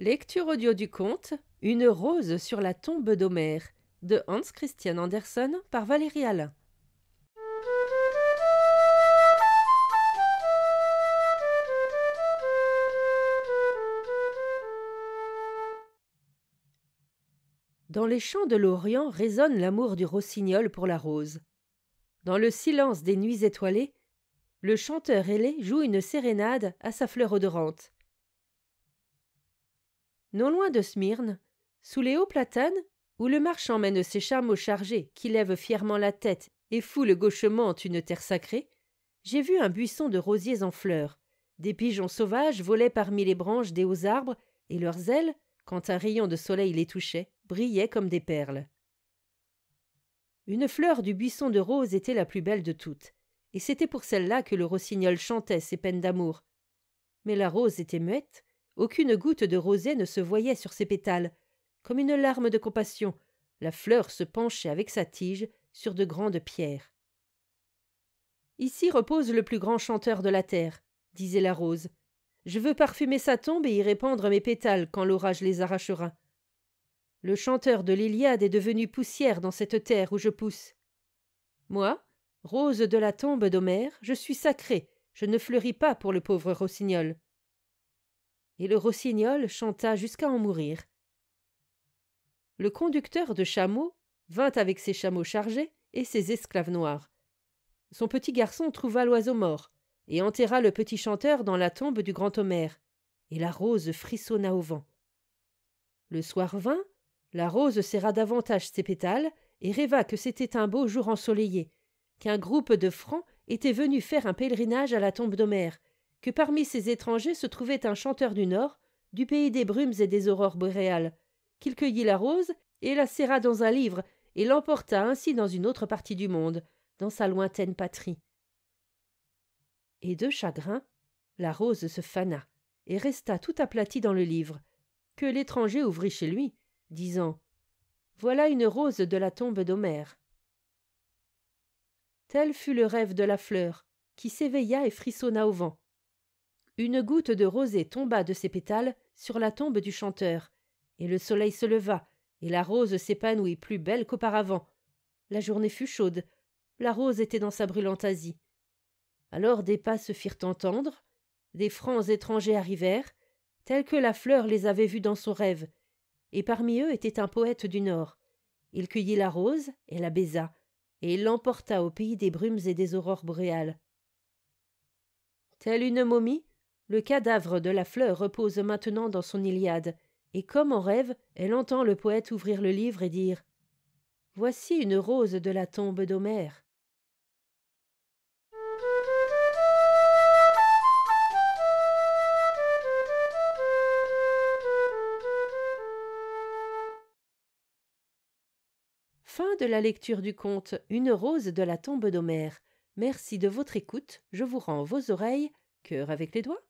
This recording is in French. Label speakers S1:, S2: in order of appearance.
S1: Lecture audio du conte Une rose sur la tombe d'Homère de Hans Christian Andersen par Valérie Alain. Dans les champs de l'Orient résonne l'amour du rossignol pour la rose. Dans le silence des nuits étoilées, le chanteur ailé joue une sérénade à sa fleur odorante. Non loin de Smyrne, sous les hauts platanes, où le marchand mène ses chameaux chargés qui lèvent fièrement la tête et foulent gauchement une terre sacrée, j'ai vu un buisson de rosiers en fleurs. Des pigeons sauvages volaient parmi les branches des hauts arbres et leurs ailes, quand un rayon de soleil les touchait, brillaient comme des perles. Une fleur du buisson de rose était la plus belle de toutes, et c'était pour celle-là que le rossignol chantait ses peines d'amour. Mais la rose était muette, aucune goutte de rosée ne se voyait sur ses pétales. Comme une larme de compassion, la fleur se penchait avec sa tige sur de grandes pierres. « Ici repose le plus grand chanteur de la terre, » disait la rose. « Je veux parfumer sa tombe et y répandre mes pétales quand l'orage les arrachera. Le chanteur de l'Iliade est devenu poussière dans cette terre où je pousse. Moi, rose de la tombe d'Homère, je suis sacrée, je ne fleuris pas pour le pauvre rossignol. » Et le rossignol chanta jusqu'à en mourir. Le conducteur de chameaux vint avec ses chameaux chargés et ses esclaves noirs. Son petit garçon trouva l'oiseau mort et enterra le petit chanteur dans la tombe du grand Homère, et la rose frissonna au vent. Le soir vint, la rose serra davantage ses pétales et rêva que c'était un beau jour ensoleillé, qu'un groupe de francs était venu faire un pèlerinage à la tombe d'Homère, que parmi ces étrangers se trouvait un chanteur du Nord, du pays des brumes et des aurores boréales, qu'il cueillit la rose et la serra dans un livre et l'emporta ainsi dans une autre partie du monde, dans sa lointaine patrie. Et de chagrin, la rose se fana et resta tout aplatie dans le livre, que l'étranger ouvrit chez lui, disant « Voilà une rose de la tombe d'Homère. » Tel fut le rêve de la fleur, qui s'éveilla et frissonna au vent. Une goutte de rosée tomba de ses pétales sur la tombe du chanteur, et le soleil se leva, et la rose s'épanouit plus belle qu'auparavant. La journée fut chaude, la rose était dans sa brûlante Asie. Alors des pas se firent entendre, des francs étrangers arrivèrent, tels que la fleur les avait vus dans son rêve, et parmi eux était un poète du Nord. Il cueillit la rose et la baisa, et il l'emporta au pays des brumes et des aurores boréales. Telle une momie, le cadavre de la fleur repose maintenant dans son Iliade, et comme en rêve, elle entend le poète ouvrir le livre et dire « Voici une rose de la tombe d'Homère. » Fin de la lecture du conte Une rose de la tombe d'Homère. Merci de votre écoute, je vous rends vos oreilles, cœur avec les doigts.